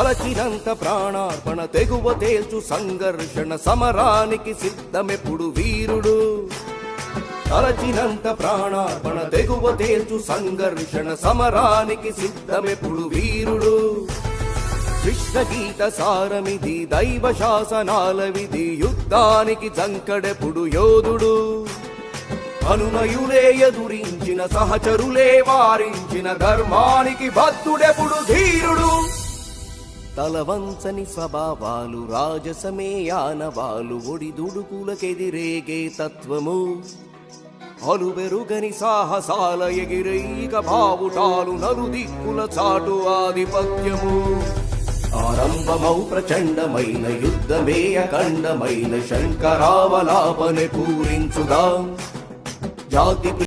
తలచినంత ప్రాణార్పణ తెగువ తేల్చు సంఘర్షణ సమరానికి సిద్ధమెప్పుడు వీరుడు తలచినంత ప్రాణార్పణ తెగువ తేల్చు సంఘర్షణ సమరానికి సిద్ధమెప్పుడు వీరుడు కృష్ణగీత సారమిది దైవ శాసనాల విధి యుద్ధానికి జంకడెప్పుడు యోధుడు అనునయులే ఎదురించిన సహచరులే వారించిన ధర్మానికి భక్తుడెప్పుడు ధీరుడు తలవంచని స్వభావాలు రాజసమే యానవాలు ఒడిదుడుకులకెదిరేగే తత్వము అలుబెరుగని సాహసాల ఎగిరైక బావుటాలు నలుదిక్కుల చాటు ఆధిపత్యము ఆరంభమౌ ప్రచండమైన యుద్ధమే అఖండమైన శంకరావలాపనే పూరించుదాం జాతి